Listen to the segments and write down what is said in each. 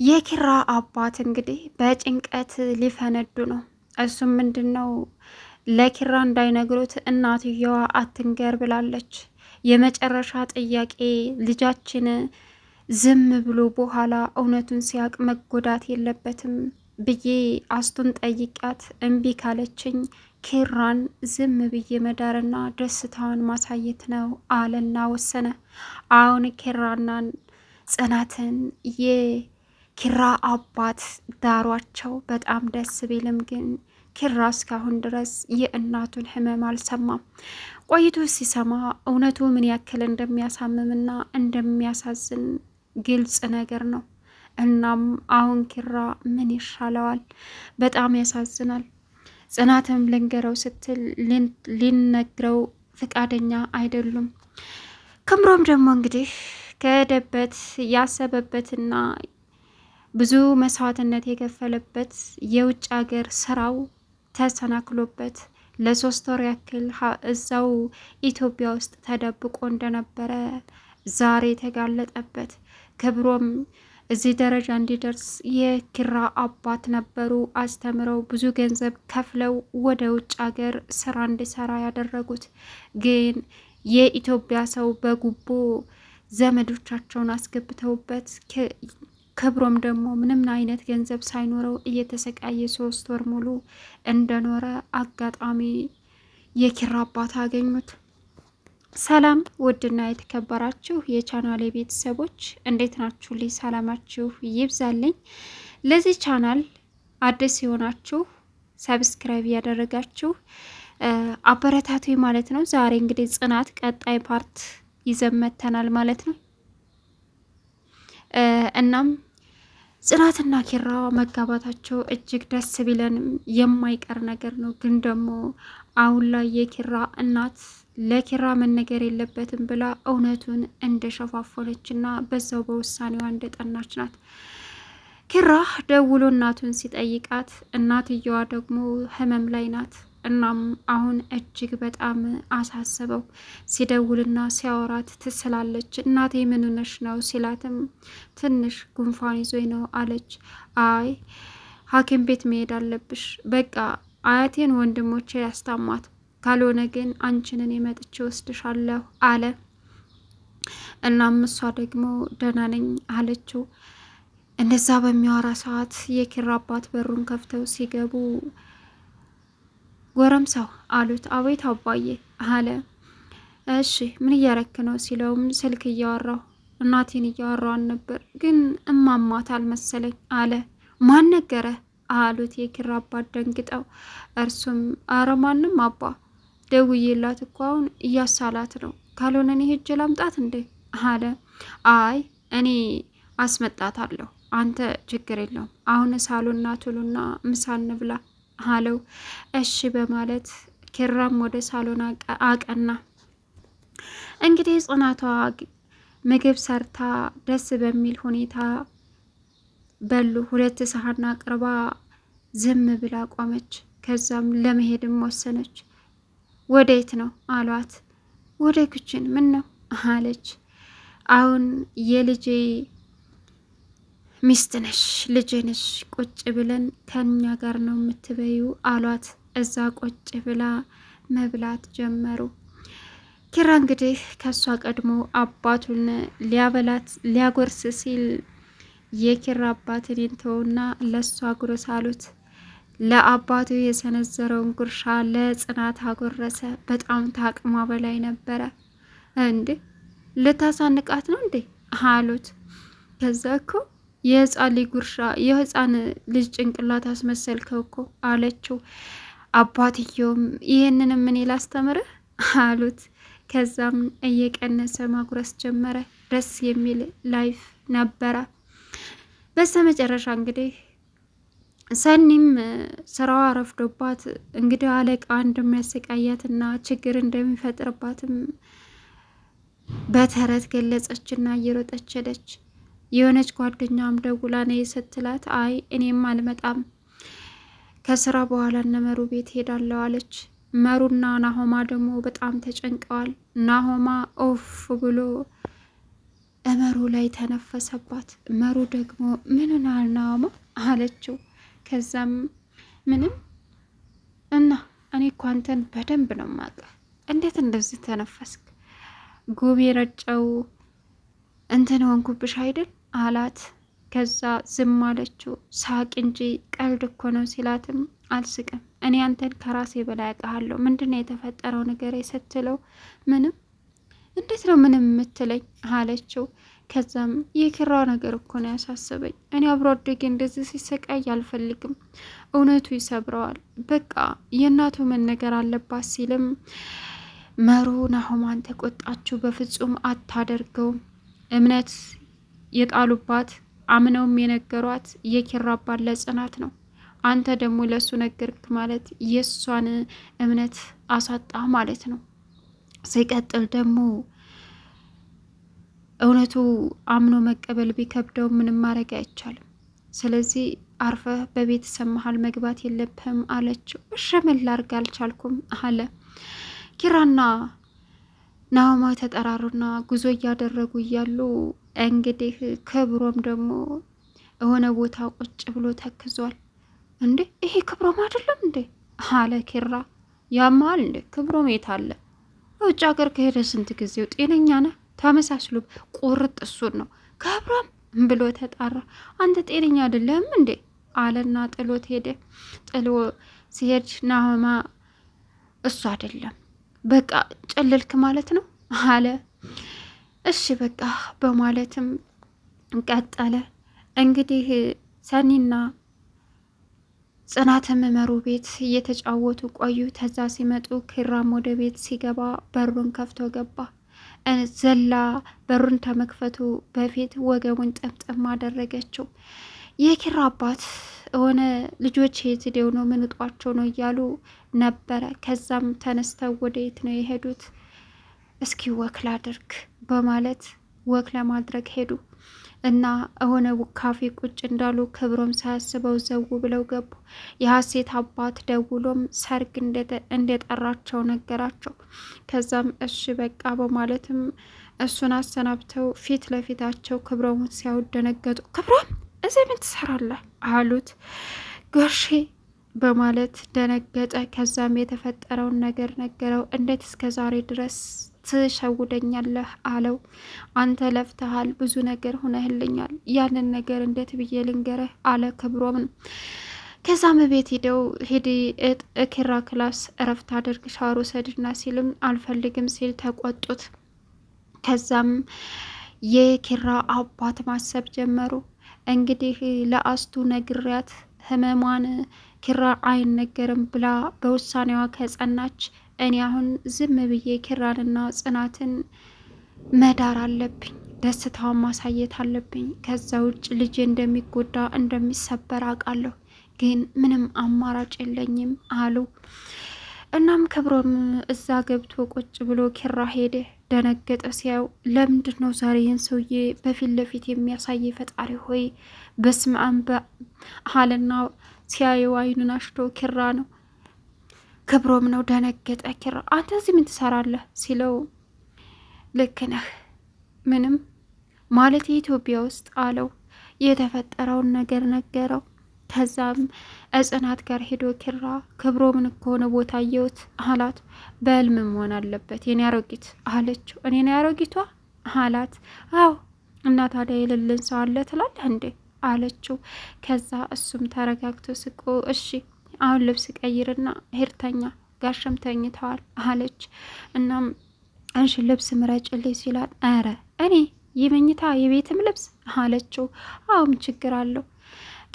የኪራ አባት እንግዲህ በጭንቀት ሊፈነዱ ነው። እሱም ምንድን ነው ለኪራ እንዳይነግሩት እናትየዋ አትንገር ብላለች። የመጨረሻ ጥያቄ ልጃችን ዝም ብሎ በኋላ እውነቱን ሲያቅ መጎዳት የለበትም ብዬ አስቱን ጠይቂያት እምቢ ካለችኝ ኪራን ዝም ብዬ መዳርና ደስታዋን ማሳየት ነው አለና ወሰነ። አሁን ኪራናን ጽናትን የኪራ አባት ዳሯቸው በጣም ደስ ቢልም ግን ኪራ እስካሁን ድረስ የእናቱን ሕመም አልሰማም። ቆይቶ ሲሰማ እውነቱ ምን ያክል እንደሚያሳምምና እንደሚያሳዝን ግልጽ ነገር ነው። እናም አሁን ኪራ ምን ይሻለዋል? በጣም ያሳዝናል። ጽናትም ልንገረው ስትል ሊነግረው ፍቃደኛ አይደሉም። ክምሮም ደግሞ እንግዲህ ከሄደበት ያሰበበትና ብዙ መስዋዕትነት የከፈለበት የውጭ ሀገር ስራው ተሰናክሎበት ለ3 ወር ያክል እዛው ኢትዮጵያ ውስጥ ተደብቆ እንደነበረ ዛሬ ተጋለጠበት። ክብሮም እዚህ ደረጃ እንዲደርስ የኪራ አባት ነበሩ አስተምረው ብዙ ገንዘብ ከፍለው ወደ ውጭ ሀገር ስራ እንዲሰራ ያደረጉት። ግን የኢትዮጵያ ሰው በጉቦ ዘመዶቻቸውን አስገብተውበት ክብሮም ደግሞ ምንም አይነት ገንዘብ ሳይኖረው እየተሰቃየ 3 ወር ሙሉ እንደኖረ አጋጣሚ የኪራ አባት አገኙት። ሰላም ውድና የተከበራችሁ የቻናሌ ቤተሰቦች እንዴት ናችሁ? ልይ ሰላማችሁ ይብዛልኝ። ለዚህ ቻናል አዲስ የሆናችሁ ሰብስክራይብ ያደረጋችሁ አበረታቱ ማለት ነው። ዛሬ እንግዲህ ጽናት ቀጣይ ፓርት ይዘመተናል ማለት ነው። እናም ጽናትና ኪራ መጋባታቸው እጅግ ደስ ቢለንም የማይቀር ነገር ነው። ግን ደግሞ አሁን ላይ የኪራ እናት ለኪራ መነገር የለበትም ብላ እውነቱን እንደሸፋፎነችና በዛው በውሳኔዋ እንደጠናች ናት። ኪራ ደውሎ እናቱን ሲጠይቃት እናትየዋ ደግሞ ህመም ላይ ናት። እናም አሁን እጅግ በጣም አሳሰበው። ሲደውልና ሲያወራት ትስላለች። እናቴ ምን ሆነሽ ነው ሲላትም ትንሽ ጉንፋን ይዞኝ ነው አለች። አይ ሐኪም ቤት መሄድ አለብሽ፣ በቃ አያቴን ወንድሞቼ ያስታማት፣ ካልሆነ ግን አንቺንን የመጥቼ ወስድሻለሁ አለ። እናም እሷ ደግሞ ደህና ነኝ አለችው። እንደዛ በሚያወራ ሰዓት የኪራ አባት በሩን ከፍተው ሲገቡ ጎረምሳው አሉት። አቤት አባዬ አለ። እሺ ምን እያረክ ነው ሲለውም ስልክ እያወራሁ እናቴን እያወራዋን ነበር፣ ግን እማማት አልመሰለኝ አለ። ማን ነገረ አሉት የኪራ አባት ደንግጠው። እርሱም አረ ማንም አባ፣ ደውዬላት እኮ አሁን እያሳላት ነው፣ ካልሆነ እኔ ሄጄ ላምጣት እንዴ አለ። አይ እኔ አስመጣታለሁ፣ አንተ ችግር የለውም፣ አሁን ሳሎና ቱሉና ምሳ እንብላ አለው። እሺ በማለት ኪራም ወደ ሳሎን አቀና። እንግዲህ ጽናቷ ምግብ ሰርታ ደስ በሚል ሁኔታ በሉ። 2 ሰሃን አቅርባ ዝም ብላ ቆመች። ከዛም ለመሄድም ወሰነች። ወዴት ነው አሏት። ወደ ክችን። ምን ነው አለች። አሁን የልጄ ሚስት ነሽ፣ ልጄ ነሽ፣ ቁጭ ብለን ከኛ ጋር ነው የምትበዩ አሏት። እዛ ቁጭ ብላ መብላት ጀመሩ። ኪራ እንግዲህ ከሷ ቀድሞ አባቱን ሊያበላት ሊያጎርስ ሲል የኪራ አባትን ይንተውና ለሷ ጉርስ አሉት። ለአባቱ የሰነዘረውን ጉርሻ ለጽናት አጎረሰ። በጣም ታቅሟ በላይ ነበረ። እንዴ ልታሳንቃት ነው እንዴ አሉት። ከዛ እኮ የህፃን ልጅ ጉርሻ የህፃን ልጅ ጭንቅላት አስመሰልከው እኮ አለችው። አባትየውም ይህንንም ምን ላስተምርህ አሉት። ከዛም እየቀነሰ ማጉረስ ጀመረ። ደስ የሚል ላይፍ ነበረ። በስተመጨረሻ እንግዲህ ሰኒም ስራዋ ረፍዶባት እንግዲህ አለቃ እንደሚያሰቃያትና ችግር እንደሚፈጥርባትም በተረት ገለጸችና እየሮጠች ሄደች። የሆነች ጓደኛም ደውላ ነይ ስትላት አይ እኔም አልመጣም ከስራ በኋላ እነመሩ ቤት ሄዳለሁ አለች። መሩና ናሆማ ደግሞ በጣም ተጨንቀዋል። ናሆማ ኦፍ ብሎ እመሩ ላይ ተነፈሰባት። መሩ ደግሞ ምንን አልናማ አለችው። ከዛም ምንም እና እኔ እኮ አንተን በደንብ ነው የማውቅህ፣ እንዴት እንደዚህ ተነፈስክ? ጉብ የረጨው እንትን ሆንኩብሽ አይደል አላት። ከዛ ዝም አለችው። ሳቅ እንጂ ቀልድ እኮ ነው ሲላትም አልስቅም፣ እኔ አንተን ከራሴ በላይ አውቃለሁ፣ ምንድነው የተፈጠረው ነገር ስትለው ምንም። እንዴት ነው ምንም የምትለኝ አለችው። ከዛም የኪራ ነገር እኮ ነው ያሳሰበኝ፣ እኔ አብሮ አደጌ እንደዚህ ሲሰቃይ አልፈልግም፣ እውነቱ ይሰብረዋል፣ በቃ የእናቱ መነገር አለባት ሲልም መሩ ናሆማን ተቆጣችው። በፍጹም አታደርገውም። እምነት የጣሉባት አምነውም የነገሯት የኪራ አባት ለጽናት ነው። አንተ ደግሞ ለሱ ነገርክ ማለት የእሷን እምነት አሳጣ ማለት ነው። ሲቀጥል ደግሞ እውነቱ አምኖ መቀበል ቢከብደው ምንም ማድረግ አይቻልም። ስለዚህ አርፈህ በቤተሰብ መሀል መግባት የለብህም አለችው። እሺ ምን ላድርግ አልቻልኩም አለ። ኪራና ናሆማ ተጠራሩና ጉዞ እያደረጉ እያሉ እንግዲህ ክብሮም ደግሞ የሆነ ቦታ ቁጭ ብሎ ተክዟል። እንዴ ይሄ ክብሮም አይደለም እንዴ አለ ኪራ። ያማል እንዴ ክብሮም የት አለ? ውጭ ሀገር ከሄደ ስንት ጊዜው? ጤነኛ ነህ? ተመሳስሎ ቁርጥ እሱን ነው ክብሮም ብሎ ተጣራ። አንተ ጤነኛ አይደለም እንዴ አለና ጥሎት ሄደ። ጥሎ ሲሄድ ናሆማ እሱ አይደለም በቃ ጨለልክ ማለት ነው አለ። እሺ በቃ በማለትም ቀጠለ። እንግዲህ ሰኒና ጽናትም መሩ ቤት እየተጫወቱ ቆዩ። ተዛ ሲመጡ ኪራም ወደ ቤት ሲገባ በሩን ከፍቶ ገባ። ዘላ በሩን ከመክፈቱ በፊት ወገቡን ጠምጠም አደረገችው። የኪራ አባት የሆነ ልጆች የት ሄደው ነው ምንጧቸው ነው እያሉ ነበረ። ከዛም ተነስተው ወደ የት ነው የሄዱት? እስኪ ወክ ላድርግ በማለት ወክ ለማድረግ ሄዱ እና የሆነ ካፌ ቁጭ እንዳሉ ክብሮም ሳያስበው ዘው ብለው ገቡ። የሀሴት አባት ደውሎም ሰርግ እንደጠራቸው ነገራቸው። ከዛም እሺ በቃ በማለትም እሱን አሰናብተው ፊት ለፊታቸው ክብሮምን ሲያዩት ደነገጡ። ክብሮም እዚህ ምን ትሰራለህ አሉት። ጎሼ በማለት ደነገጠ። ከዛም የተፈጠረውን ነገር ነገረው። እንዴት እስከ ዛሬ ድረስ ትሸውደኛለህ አለው። አንተ ለፍተሃል፣ ብዙ ነገር ሆነህልኛል፣ ያንን ነገር እንዴት ብዬ ልንገረህ አለ ክብሮምን። ከዛም ቤት ሄድ ኪራ ክላስ እረፍት አድርግ ሻወር ውሰድና ሲልም አልፈልግም ሲል ተቆጡት። ከዛም የኪራ አባት ማሰብ ጀመሩ። እንግዲህ ለአስቱ ነግሪያት ህመሟን ኪራ አይነገርም ብላ በውሳኔዋ ከጸናች እኔ አሁን ዝም ብዬ ኪራንና ጽናትን መዳር አለብኝ፣ ደስታውን ማሳየት አለብኝ። ከዛ ውጭ ልጄ እንደሚጎዳ እንደሚሰበር አውቃለሁ፣ ግን ምንም አማራጭ የለኝም አሉ። እናም ክብሮም እዛ ገብቶ ቁጭ ብሎ ኪራ ሄደ። ደነገጠ ሲያው። ለምንድን ነው ዛሬ ይህን ሰውዬ በፊት ለፊት የሚያሳይ? ፈጣሪ ሆይ በስመ አብ አለና ሲያየው አይኑን አሽቶ ኪራ ነው ክብሮም ነው። ደነገጠ ኪራ። አንተ እዚህ ምን ትሰራለህ ሲለው ልክ ነህ ምንም ማለት የኢትዮጵያ ውስጥ አለው። የተፈጠረውን ነገር ነገረው። ከዛም ጽናት ጋር ሄዶ ኪራ ክብሮምን ከሆነ ቦታ አየሁት አላት። በህልም መሆን አለበት የኔ አሮጊት አለችው። እኔ አሮጊቷ አላት። አዎ እና ታዲያ የሌለን ሰው አለ ትላለህ እንዴ አለችው። ከዛ እሱም ተረጋግቶ ስቆ እሺ አሁን ልብስ ቀይርና ሄርተኛ ጋሸም ተኝተዋል አለች። እናም እንሽ ልብስ ምረጭልኝ ሲላት አረ እኔ የመኝታ የቤትም ልብስ አለችው። አሁም ችግር አለው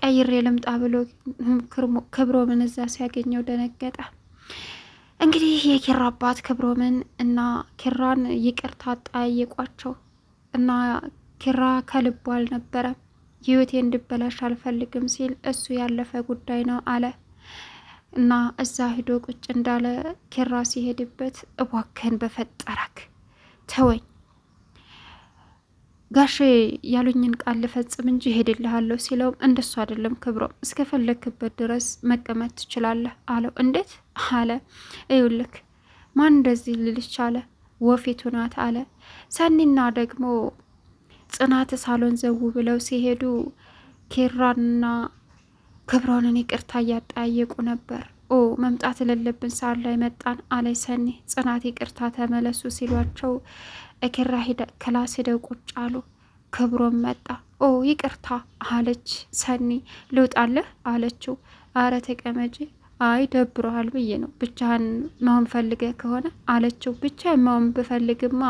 ቀይሬ ልምጣ ብሎ ክብሮምን እዛ ሲያገኘው ደነገጠ። እንግዲህ የኪራ አባት ክብሮምን እና ኪራን ይቅርታ ጠየቋቸው እና ኪራ ከልቡ አልነበረም። ህይወቴ እንድበላሽ አልፈልግም ሲል እሱ ያለፈ ጉዳይ ነው አለ እና እዛ ሂዶ ቁጭ እንዳለ ኪራ ሲሄድበት እባክህን በፈጠረክ ተወኝ ጋሼ ያሉኝን ቃል ልፈጽም እንጂ ሄድልሃለሁ ሲለው እንደሱ አይደለም ክብሮም እስከፈለክበት ድረስ መቀመጥ ትችላለህ አለው። እንዴት አለ። ይኸውልህ ማን እንደዚህ ልልሽ አለ። ወፊቱ ናት አለ። ሰኒና ደግሞ ጽናት ሳሎን ዘው ብለው ሲሄዱ ኪራንና ክብሮንን ይቅርታ እያጠያየቁ ነበር። መምጣት የሌለብን ሰዓት ላይ መጣን አለች ሰኒ። ጽናት ይቅርታ ተመለሱ ሲሏቸው ኪራ ክላስ ሄደው ቁጭ አሉ። ክብሮን መጣ። ይቅርታ አለች ሰኒ። ልውጣለህ አለችው። አረ ተቀመጪ። አይ ደብሮሃል ብዬ ነው። ብቻህን መሆን ፈልገ ከሆነ አለችው። ብቻ መሆን ብፈልግማ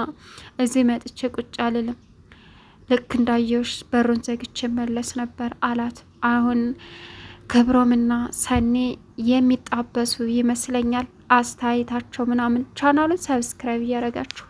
እዚህ መጥቼ ቁጭ አልልም። ልክ እንዳየውሽ በሩን ዘግቼ መለስ ነበር አላት። አሁን ክብሮምና ሰኒ የሚጣበሱ ይመስለኛል። አስተያየታቸው ምናምን። ቻናሉን ሰብስክራይብ እያደረጋችሁ